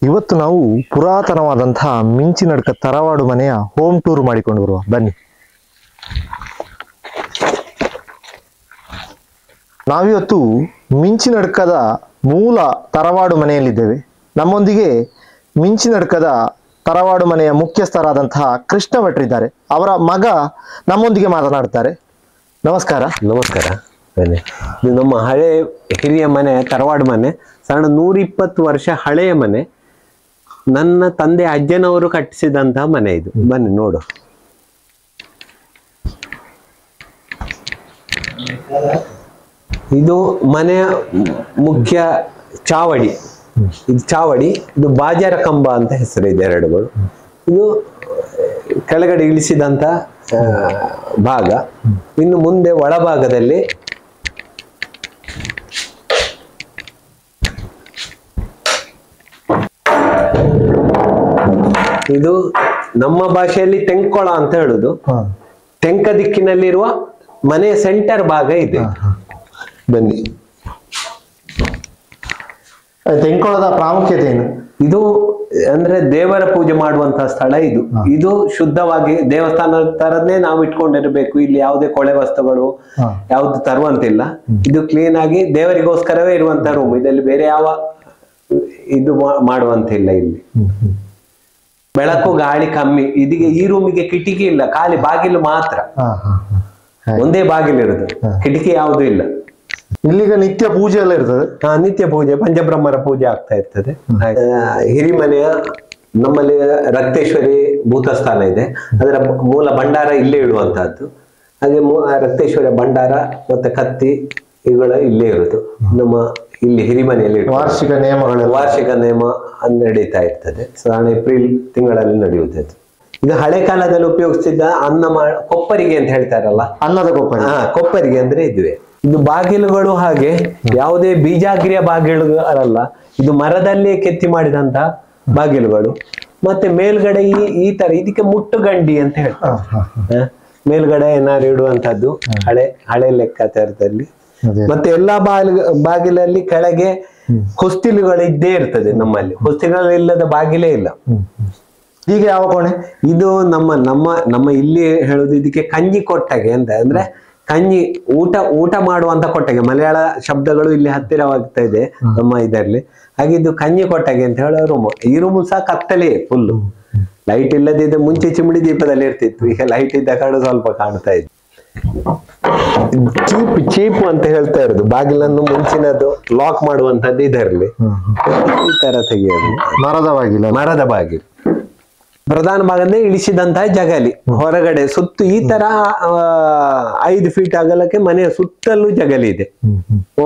ಇವತ್ತು ನಾವು ಪುರಾತನವಾದಂತಹ ಮಿಂಚಿನಡ್ಕ ತರವಾಡು ಮನೆಯ ಹೋಮ್ ಟೂರ್ ಮಾಡಿಕೊಂಡು ಬರುವ ಬನ್ನಿ. ನಾವಿವತ್ತು ಮಿಂಚಿನಡ್ಕದ ಮೂಲ ತರವಾಡು ಮನೆಯಲ್ಲಿದ್ದೇವೆ. ನಮ್ಮೊಂದಿಗೆ ಮಿಂಚಿನಡ್ಕದ ತರವಾಡು ಮನೆಯ ಮುಖ್ಯಸ್ಥರಾದಂತಹ ಕೃಷ್ಣ ಭಟ್ರಿದ್ದಾರೆ. ಅವರ ಮಗ ನಮ್ಮೊಂದಿಗೆ ಮಾತನಾಡ್ತಾರೆ. ನಮಸ್ಕಾರ. ನಮಸ್ಕಾರ. ಇದು ನಮ್ಮ ಹಳೆ ಹಿರಿಯ ಮನೆ, ತರವಾಡು ಮನೆ. ಸಣ್ಣ 120 ವರ್ಷ ಹಳೆಯ ಮನೆ. ನನ್ನ ತಂದೆ ಅಜ್ಜನವರು ಕಟ್ಟಿಸಿದಂತಹ ಮನೆ ಇದು. ಬನ್ನಿ ನೋಡು. ಇದು ಮನೆಯ ಮುಖ್ಯ ಚಾವಡಿ. ಇದು ಚಾವಡಿ, ಇದು ಬಾಜಾರ ಕಂಬ ಅಂತ ಹೆಸರಿದೆ ಎರಡುಗಳು. ಇದು ಕೆಳಗಡೆ ಇಳಿಸಿದಂತ ಭಾಗ. ಇನ್ನು ಮುಂದೆ ಒಳಭಾಗದಲ್ಲಿ ಇದು ನಮ್ಮ ಭಾಷೆಯಲ್ಲಿ ತೆಂಕೊಳ ಅಂತ ಹೇಳುದು. ತೆಂಕ ದಿಕ್ಕಿನಲ್ಲಿರುವ ಮನೆಯ ಸೆಂಟರ್ ಭಾಗ ಇದೆ. ಬನ್ನಿ. ತೆಂಕೊಳದ ಪ್ರಾಮುಖ್ಯತೆ ಏನು? ಇದು ಅಂದ್ರೆ ದೇವರ ಪೂಜೆ ಮಾಡುವಂತಹ ಸ್ಥಳ ಇದು. ಇದು ಶುದ್ಧವಾಗಿ ದೇವಸ್ಥಾನ ತರದ್ನೇ ನಾವು ಇಟ್ಕೊಂಡಿರ್ಬೇಕು. ಇಲ್ಲಿ ಯಾವುದೇ ಕೊಳೆ ವಸ್ತುಗಳು ಯಾವ್ದು ತರುವಂತಿಲ್ಲ. ಇದು ಕ್ಲೀನ್ ಆಗಿ ದೇವರಿಗೋಸ್ಕರವೇ ಇರುವಂತಹ ರೂಮ್. ಇದರಲ್ಲಿ ಬೇರೆ ಯಾವ ಇದು ಮಾಡುವಂತಿಲ್ಲ. ಇಲ್ಲಿ ಬೆಳಕು ಗಾಳಿ ಕಮ್ಮಿ. ಇದೀಗ ಈ ರೂಮಿಗೆ ಕಿಟಕಿ ಇಲ್ಲ, ಖಾಲಿ ಬಾಗಿಲು ಮಾತ್ರ. ಒಂದೇ ಬಾಗಿಲು ಇರುದು, ಕಿಟಕಿ ಯಾವುದು ಇಲ್ಲ. ಇಲ್ಲಿಗ ನಿತ್ಯ ಪೂಜೆ ಎಲ್ಲ ಇರ್ತದೆ. ನಿತ್ಯ ಪೂಜೆ, ಪಂಚಬ್ರಹ್ಮರ ಪೂಜೆ ಆಗ್ತಾ ಇರ್ತದೆ. ಹಿರಿಮನೆಯ ನಮ್ಮಲ್ಲಿ ರಕ್ತೇಶ್ವರಿ ಭೂತಸ್ಥಾನ ಇದೆ. ಅದರ ಮೂಲ ಭಂಡಾರ ಇಲ್ಲೇ ಇಡುವಂತಹದ್ದು. ಹಾಗೆ ರಕ್ತೇಶ್ವರಿ ಭಂಡಾರ ಮತ್ತೆ ಕತ್ತಿ ಇವುಗಳ ಇಲ್ಲೇ ಇರುವುದು. ನಮ್ಮ ಇಲ್ಲಿ ಹಿರಿಮನೆಯಲ್ಲಿ ವಾರ್ಷಿಕ ನೇಮ ನಡೀತಾ ಇರ್ತದೆ. ಸಾಧಾರಣ ಏಪ್ರಿಲ್ ತಿಂಗಳಲ್ಲಿ ನಡೆಯುತ್ತದೆ. ಇದು ಹಳೆ ಕಾಲದಲ್ಲಿ ಉಪಯೋಗಿಸ್ತಿದ್ದ ಕೊಪ್ಪರಿಗೆ ಅಂತ ಹೇಳ್ತಾರಲ್ಲ, ಅನ್ನದ ಕೊಪ್ಪರಿ. ಕೊಪ್ಪರಿಗೆ ಅಂದ್ರೆ ಇದುವೆ. ಇದು ಬಾಗಿಲುಗಳು ಹಾಗೆ ಯಾವುದೇ ಬೀಜಾಗ್ರಿಯ ಬಾಗಿಲುಗಳಲ್ಲ. ಇದು ಮರದಲ್ಲೇ ಕೆತ್ತಿ ಮಾಡಿದಂತ ಬಾಗಿಲುಗಳು. ಮತ್ತೆ ಮೇಲ್ಗಡೆ ಈ ತರ ಇದಕ್ಕೆ ಮುಟ್ಟುಗಂಡಿ ಅಂತ ಹೇಳ್ತಾರೆ. ಮೇಲ್ಗಡೆ ಏನಾದ್ರು ಇಡುವಂತದ್ದು ಹಳೆ ಲೆಕ್ಕಾಚಾರದಲ್ಲಿ. ಮತ್ತೆ ಎಲ್ಲಾ ಬಾಗಿಲಲ್ಲಿ ಕೆಳಗೆ ಹೊಸ್ತಿಲುಗಳು ಇದ್ದೇ ಇರ್ತದೆ. ನಮ್ಮಲ್ಲಿ ಹೊಸ್ತಿಲುಗಳು ಇಲ್ಲದ ಬಾಗಿಲೇ ಇಲ್ಲ. ಈಗ ಯಾವ ಕೋಣೆ? ಇದು ನಮ್ಮ ಇಲ್ಲಿ ಹೇಳುದು ಇದಕ್ಕೆ ಕಂಜಿ ಕೊಟ್ಟಗೆ ಅಂತ. ಅಂದ್ರೆ ಕಂಜಿ ಊಟ ಮಾಡುವಂತ ಕೊಟ್ಟಗೆ. ಮಲಯಾಳ ಶಬ್ದಗಳು ಇಲ್ಲಿ ಹತ್ತಿರವಾಗ್ತಾ ಇದೆ ನಮ್ಮ ಇದರಲ್ಲಿ. ಹಾಗೆ ಇದು ಕಂಜಿ ಕೊಟ್ಟಗೆ ಅಂತ ಹೇಳೋ ರೂಮ್. ಈ ರೂಮ್ ಸಹ ಕತ್ತಲೆ ಫುಲ್ಲು. ಲೈಟ್ ಇಲ್ಲದಿದ್ದ ಮುಂಚೆ ಚಿಮಣಿ ದೀಪದಲ್ಲಿ ಇರ್ತಿತ್ತು. ಈಗ ಲೈಟ್ ಇದ್ದ ಕಾರಣ ಸ್ವಲ್ಪ ಕಾಣ್ತಾ ಇದೆ. ಚೀಪು ಅಂತ ಹೇಳ್ತಾ ಇರೋದು. ಬಾಗಿಲನ್ನು ಮುಂಚಿನದು ಲಾಕ್ ಮಾಡುವಂತದ್ದು ಇದರಲ್ಲಿ ಈ ತರ ತೆಗೆಯೋದು. ಮರದ ಬಾಗಿಲು. ಪ್ರಧಾನ ಭಾಗದಿಂದ ಇಳಿಸಿದಂತಹ ಜಗಲಿ. ಹೊರಗಡೆ ಸುತ್ತು ಈ ತರ 5 ಫೀಟ್ ಅಗಲಕ್ಕೆ ಮನೆಯ ಸುತ್ತಲೂ ಜಗಲಿ ಇದೆ,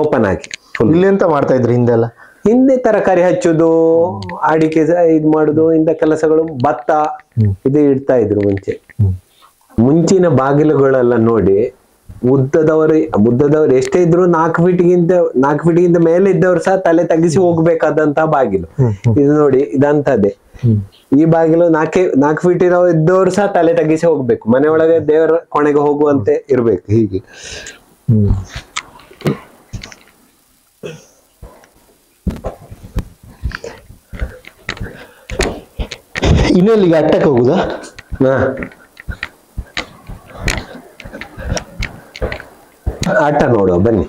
ಓಪನ್ ಆಗಿ. ಇಲ್ಲಿ ಎಂತ ಮಾಡ್ತಾ ಇದ್ರಿ ಹಿಂದೆಲ್ಲ? ಹಿಂದೆ ತರಕಾರಿ ಹಚ್ಚುದು, ಅಡಿಕೆ ಇದು ಮಾಡುದು, ಇಂಥ ಕೆಲಸಗಳು, ಭತ್ತ ಇದು ಇಡ್ತಾ ಇದ್ರು ಮುಂಚೆ. ಮುಂಚಿನ ಬಾಗಿಲುಗಳೆಲ್ಲ ನೋಡಿ, ಉದ್ದದವರು ಎಷ್ಟೇ ಇದ್ರು 4 ಫೀಟ್ಗಿಂತ ಮೇಲೆ ಇದ್ದವರು ಸಹ ತಲೆ ತಗ್ಗಿಸಿ ಹೋಗ್ಬೇಕಾದಂತ ಬಾಗಿಲು. ಇದು ನೋಡಿ, ಇದಂತದ್ದೇ. ಈ ಬಾಗಿಲು 4 ಫೀಟ್ ಇದ್ದವರು ಸಹ ತಲೆ ತಗ್ಗಿಸಿ ಹೋಗ್ಬೇಕು. ಮನೆಯೊಳಗೆ ದೇವರ ಕೊನೆಗೆ ಹೋಗುವಂತೆ ಇರ್ಬೇಕು. ಹೀಗೆ ಇನ್ನೆಲ್ಲಿಗೆ ಅಟ್ಟಕ್ಕೆ ಹೋಗುದಾ? ಆಟ ನೋಡುವ ಬನ್ನಿ.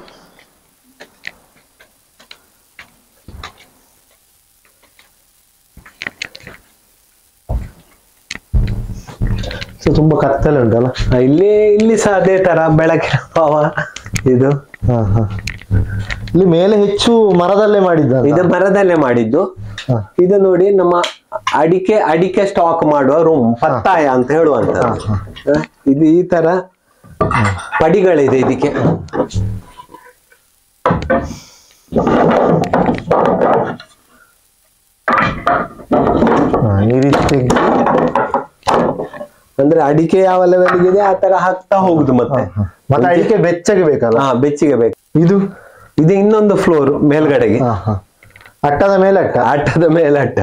ತುಂಬಾ ಕತ್ತಲೆ ಉಂಟಲ್ಲ ಇಲ್ಲಿ ಸಹ ಅದೇ ತರ ಬೆಳಕಿನ ಭಾವ ಇದು. ಇಲ್ಲಿ ಮೇಲೆ ಹೆಚ್ಚು ಮರದಲ್ಲೇ ಮಾಡಿದ್ದ. ಇದು ಮರದಲ್ಲೇ ಮಾಡಿದ್ದು. ಇದು ನೋಡಿ, ನಮ್ಮ ಅಡಿಕೆ ಸ್ಟಾಕ್ ಮಾಡುವ ರೂಮ್, ಪತ್ತಾಯ ಅಂತ ಹೇಳುವಂತ. ಇದು ಈ ತರ ಪಡಿಗಳಿದೆ ಇದಕ್ಕೆ. ಈ ರೀತಿ ಅಂದ್ರೆ ಅಡಿಕೆ ಯಾವ ಲೆವೆಲ್ಗೆ ಇದೆ ಆ ತರ ಹಾಕ್ತಾ ಹೋಗುದು. ಮತ್ತೆ ಅಡಿಕೆ ಬೆಚ್ಚಗೆ ಬೇಕಲ್ಲ? ಬೆಚ್ಚಗೆ ಬೇಕು. ಇದು ಇನ್ನೊಂದು ಫ್ಲೋರ್ ಮೇಲ್ಗಡೆಗೆ. ಅಟ್ಟದ ಮೇಲೆ ಅಟ್ಟ.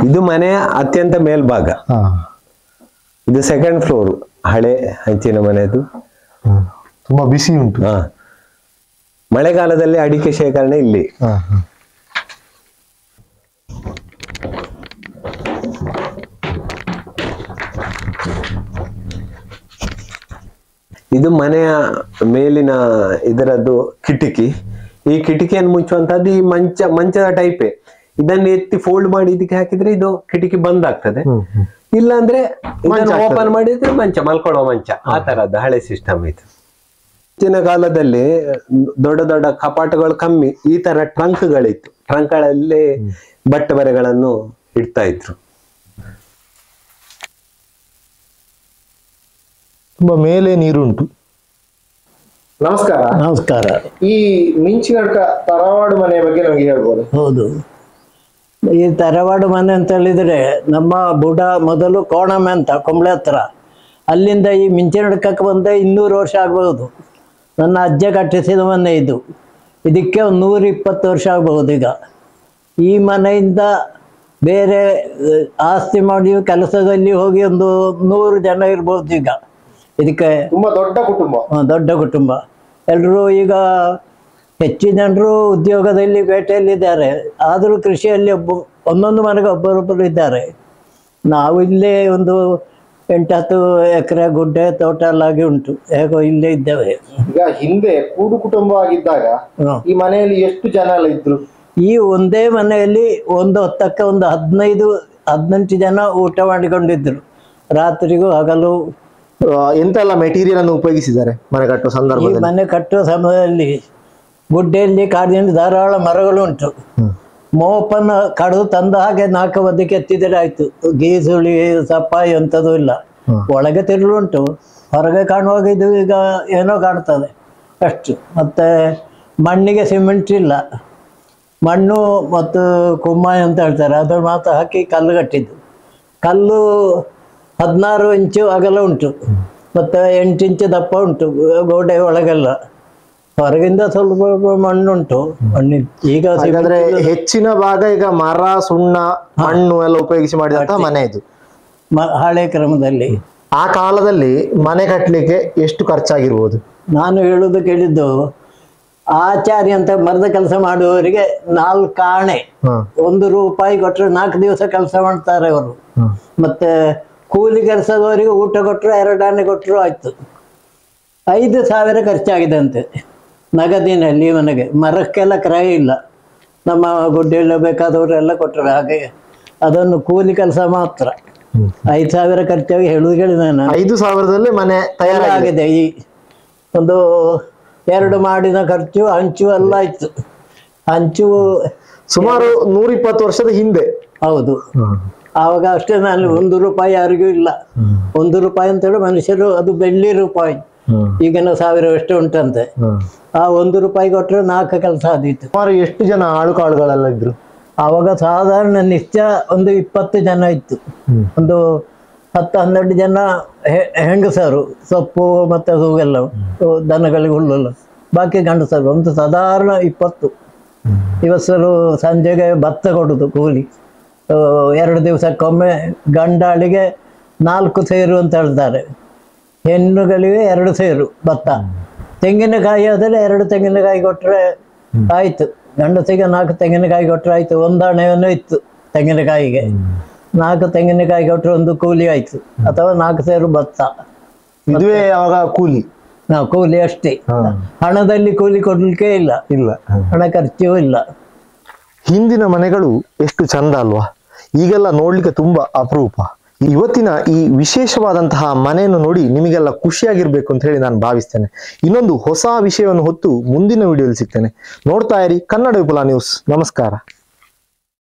ಇದು ಮನೆಯ ಅತ್ಯಂತ ಮೇಲ್ಭಾಗ. ಇದು ಸೆಕೆಂಡ್ ಫ್ಲೋರ್. ಹಳೆ ಹಂಚಿನ ಮನೆದು. ತುಂಬಾ ಬಿಸಿ ಉಂಟು. ಹಾ, ಮಳೆಗಾಲದಲ್ಲಿ ಅಡಿಕೆ ಶೇಖರಣೆ ಇಲ್ಲಿ. ಇದು ಮನೆಯ ಮೇಲಿನ ಇದರದ್ದು ಕಿಟಕಿ. ಈ ಕಿಟಕಿಯನ್ನು ಮುಚ್ಚುವಂತದ್ದು ಈ ಮಂಚದ ಟೈಪೇ. ಇದನ್ನು ಎತ್ತಿ ಫೋಲ್ಡ್ ಮಾಡಿ ಇದಕ್ಕೆ ಹಾಕಿದ್ರೆ ಇದು ಕಿಟಕಿ ಬಂದ್ ಆಗ್ತದೆ. ಇಲ್ಲ ಅಂದ್ರೆ ಓಪನ್ ಮಾಡಿದ್ರೆ ಮಂಚ, ಮಲ್ಕೊಳ್ಳೋ ಮಂಚ. ಆ ತರದ್ದು ಹಳೆ ಸಿಸ್ಟಮ್ ಇದು. ಹೆಚ್ಚಿನ ಕಾಲದಲ್ಲಿ ದೊಡ್ಡ ದೊಡ್ಡ ಕಪಾಟುಗಳು ಕಮ್ಮಿ, ಈ ತರ ಟ್ರಂಕ್ಗಳಿತ್ತು. ಟ್ರಂಕ್ಗಳಲ್ಲಿ ಬಟ್ಟೆ ಬರೆಗಳನ್ನು ಇಡ್ತಾ ಇದ್ರು. ತುಂಬಾ ಮೇಲೆ ನೀರುಂಟು. ನಮಸ್ಕಾರ. ನಮಸ್ಕಾರ. ಈ ಮಿಂಚಿನಡ್ಕ ತರವಾಡು ಮನೆಯ ಬಗ್ಗೆ ನಮಗೆ ಹೇಳ್ಬೋದು? ಹೌದು, ಈ ತರವಾಡು ಮನೆ ಅಂತ ಹೇಳಿದ್ರೆ ನಮ್ಮ ಬುಡ ಮೊದಲು ಕೋಣಮೆ ಅಂತ ಕುಂಬಳೆ ಹತ್ರ, ಅಲ್ಲಿಂದ ಈ ಮಿಂಚಿನಡ್ಕಕ್ಕೆ ಬಂದ 200 ವರ್ಷ ಆಗ್ಬಹುದು. ನನ್ನ ಅಜ್ಜ ಕಟ್ಟಿಸಿದ ಮನೆ ಇದು. ಇದಕ್ಕೆ ಒಂದು 120 ವರ್ಷ ಆಗ್ಬಹುದು. ಈಗ ಈ ಮನೆಯಿಂದ ಬೇರೆ ಆಸ್ತಿ ಮಾಡಿ ಕೆಲಸದಲ್ಲಿ ಹೋಗಿ ಒಂದು 100 ಜನ ಇರ್ಬೋದು. ಈಗ ಇದಕ್ಕೆ ತುಂಬಾ ದೊಡ್ಡ ಕುಟುಂಬ. ದೊಡ್ಡ ಕುಟುಂಬ. ಎಲ್ಲರೂ ಈಗ ಹೆಚ್ಚಿನ ಜನರು ಉದ್ಯೋಗದಲ್ಲಿ ಬೇಟೆಯಲ್ಲಿದ್ದಾರೆ. ಆದರೂ ಕೃಷಿಯಲ್ಲಿ ಒಂದೊಂದು ಮನೆಗೆ ಒಬ್ಬರೊಬ್ಬರು ಇದ್ದಾರೆ. ನಾವು ಇಲ್ಲೇ ಒಂದು 8-10 ಎಕರೆ ಗುಡ್ಡೆ ತೋಟ ಎಲ್ಲಾಗಿ ಉಂಟು. ಹೇಗೋ ಇಲ್ಲೇ ಇದ್ದೇವೆ. ಈಗ ಹಿಂದೆ ಕೂಡು ಕುಟುಂಬ ಆಗಿದ್ದಾಗ ಈ ಮನೆಯಲ್ಲಿ ಎಷ್ಟು ಜನ ಎಲ್ಲ ಇದ್ರು? ಈ ಒಂದೇ ಮನೆಯಲ್ಲಿ ಒಂದು ಹೊತ್ತಕ್ಕೆ ಒಂದು 15-18 ಜನ ಊಟ ಮಾಡಿಕೊಂಡಿದ್ರು. ರಾತ್ರಿಗೂ ಹಗಲು. ಎಂತೆಲ್ಲ ಮೆಟೀರಿಯಲ್ ಅನ್ನು ಉಪಯೋಗಿಸಿದ್ದಾರೆ ಮನೆ ಕಟ್ಟುವ ಈ ಸಂದರ್ಭದಲ್ಲಿ? ಮನೆ ಕಟ್ಟುವ ಸಮಯದಲ್ಲಿ ಗುಡ್ಡೆಯಲ್ಲಿ ಕಾಡಿನಲ್ಲಿ ಧಾರಾಳ ಮರಗಳು ಉಂಟು. ಮೋಪನ ಕಡಿದು ತಂದ ಹಾಗೆ 4 ಬದಿಗೆ ಎತ್ತಿದರೆ ಆಯ್ತು. ಗೀಸುಳಿ ಸಪ್ಪಾಯಿ ಅಂತದೂ ಇಲ್ಲ. ಒಳಗೆ ತಿರುಳುಂಟು, ಹೊರಗೆ ಕಾಣುವಾಗ ಇದು ಈಗ ಏನೋ ಕಾಣ್ತದೆ ಅಷ್ಟು. ಮತ್ತೆ ಮಣ್ಣಿಗೆ ಸಿಮೆಂಟ್ ಇಲ್ಲ, ಮಣ್ಣು ಮತ್ತು ಕುಮ್ಮಾಯ ಅಂತ ಹೇಳ್ತಾರೆ, ಅದ್ರ ಮಾತ್ರ ಹಾಕಿ ಕಲ್ಲು ಕಟ್ಟಿದ್ದು. ಕಲ್ಲು 16 ಇಂಚು ಅಗಲ ಉಂಟು, ಮತ್ತು 8 ಇಂಚು ದಪ್ಪ ಉಂಟು ಗೋಡೆ ಒಳಗೆಲ್ಲ. ಹೊರಗಿಂದ ಸ್ವಲ್ಪ ಮಣ್ಣುಂಟು. ಈಗ ಹೆಚ್ಚಿನ ಭಾಗ ಈಗ ಮರ, ಸುಣ್ಣ, ಮಣ್ಣು ಎಲ್ಲ ಉಪಯೋಗಿಸಿ ಮಾಡಿದಂತ ಮನೆ ಇದು ಹಳೆ ಕ್ರಮದಲ್ಲಿ. ಆ ಕಾಲದಲ್ಲಿ ಮನೆ ಕಟ್ಟಲಿಕ್ಕೆ ಎಷ್ಟು ಖರ್ಚಾಗಿರ್ಬೋದು? ನಾನು ಹೇಳುದು ಕೇಳಿದ್ದು, ಆಚಾರ್ಯ ಅಂತ ಮರದ ಕೆಲಸ ಮಾಡುವವರಿಗೆ 4 ಆಣೆ, 1 ರೂಪಾಯಿ ಕೊಟ್ಟರೆ 4 ದಿವಸ ಕೆಲಸ ಮಾಡ್ತಾರೆ ಅವರು. ಮತ್ತೆ ಕೂಲಿ ಕೆಲಸದವರಿಗೆ ಊಟ ಕೊಟ್ಟರು 2 ಆಣೆ ಕೊಟ್ಟರು ಆಯ್ತು. 5,000 ಖರ್ಚಾಗಿದೆ ಅಂತೆ ನಗದಿನಲ್ಲಿ ಮನೆಗೆ. ಮರಕ್ಕೆಲ್ಲ ಕ್ರಯ ಇಲ್ಲ. ನಮ್ಮ ಗುಡ್ಡೆಲ್ಲ ಬೇಕಾದವರೆಲ್ಲ ಕೊಟ್ಟರು. ಹಾಗೆ ಅದನ್ನು ಕೂಲಿ ಕೆಲಸ ಮಾತ್ರ 5,000 ಖರ್ಚಾಗಿ ಹೇಳುದು ಕೇಳಿದ ನಾನು. 5,000ದಲ್ಲಿ ಮನೆ ತಯಾರಾಗಿದೆ. ಈ ಒಂದು 2 ಮಾಡಿನ ಖರ್ಚು, ಹಂಚು ಎಲ್ಲ ಆಯ್ತು. ಹಂಚು ಸುಮಾರು 120 ವರ್ಷದ ಹಿಂದೆ. ಹೌದು. ಆವಾಗ ಅಷ್ಟೇ. ನಾನು 1 ರೂಪಾಯಿ ಯಾರಿಗೂ ಇಲ್ಲ. 1 ರೂಪಾಯಿ ಅಂತೇಳಿ ಮನುಷ್ಯರು, ಅದು ಬೆಳ್ಳಿ ರೂಪಾಯಿ. ಈಗಿನ 1000 ಎಷ್ಟು ಉಂಟಂತೆ. ಆ 1 ರೂಪಾಯಿ ಕೊಟ್ಟರೆ 4 ಕೆಲಸ ಆದೀತು. ಸುಮಾರು ಎಷ್ಟು ಜನ ಆಳುಕಾಳುಗಳೆಲ್ಲ ಇದ್ರು ಆವಾಗ? ಸಾಧಾರಣ ನಿಶ್ಚಯ ಒಂದು 20 ಜನ ಇತ್ತು. ಒಂದು 10-12 ಜನ ಹೆಂಗಸರು, ಸೊಪ್ಪು ಮತ್ತೆ ಹೂವೆಲ್ಲ, ದನಗಳಿಗೆ ಹುಲ್ಲೆಲ್ಲ. ಬಾಕಿ ಗಂಡಸರು ಒಂದು ಸಾಧಾರಣ 20. ಇವಸರು ಸಂಜೆಗೆ ಭತ್ತ ಕೊಡುದು ಕೂಲಿ. 2 ದಿವಸಕ್ಕೊಮ್ಮೆ ಗಂಡಾಳಿಗೆ 4 ಸೇರು ಅಂತ ಹೇಳ್ತಾರೆ, ಹೆಣ್ಣುಗಳಿಗೆ 2 ಸೇರು ಭತ್ತ. ತೆಂಗಿನಕಾಯಿ ಆದ್ರೆ 2 ತೆಂಗಿನಕಾಯಿ ಕೊಟ್ಟರೆ ಆಯ್ತು. ಗಂಡಸಿಗೆ 4 ತೆಂಗಿನಕಾಯಿ ಕೊಟ್ಟರೆ ಆಯ್ತು. 1 ಹಣೆಯನ್ನು ಇತ್ತು ತೆಂಗಿನಕಾಯಿಗೆ. 4 ತೆಂಗಿನಕಾಯಿ ಕೊಟ್ಟರೆ 1 ಕೂಲಿ ಆಯ್ತು, ಅಥವಾ 4 ಸೇರು ಭತ್ತ. ಇದುವೇ ಅವಾಗ ಕೂಲಿ. ಕೂಲಿ ಅಷ್ಟೇ. ಹಣದಲ್ಲಿ ಕೂಲಿ ಕೊಡ್ಲಿಕ್ಕೆ ಇಲ್ಲ. ಹಣ ಖರ್ಚು ಇಲ್ಲ. ಹಿಂದಿನ ಮನೆಗಳು ಎಷ್ಟು ಚಂದ ಅಲ್ವಾ? ಈಗೆಲ್ಲ ನೋಡ್ಲಿಕ್ಕೆ ತುಂಬಾ ಅಪರೂಪ. ಇವತ್ತಿನ ಈ ವಿಶೇಷವಾದಂತಹ ಮನೆಯನ್ನು ನೋಡಿ ನಿಮಗೆಲ್ಲ ಖುಷಿಯಾಗಿರ್ಬೇಕು ಅಂತ ಹೇಳಿ ನಾನು ಭಾವಿಸ್ತೇನೆ. ಇನ್ನೊಂದು ಹೊಸ ವಿಷಯವನ್ನು ಹೊತ್ತು ಮುಂದಿನ ವಿಡಿಯೋದಲ್ಲಿ ಸಿಗ್ತೇನೆ. ನೋಡ್ತಾ ಇರಿ ಕನ್ನಡ ವಿಪುಲ ನ್ಯೂಸ್. ನಮಸ್ಕಾರ.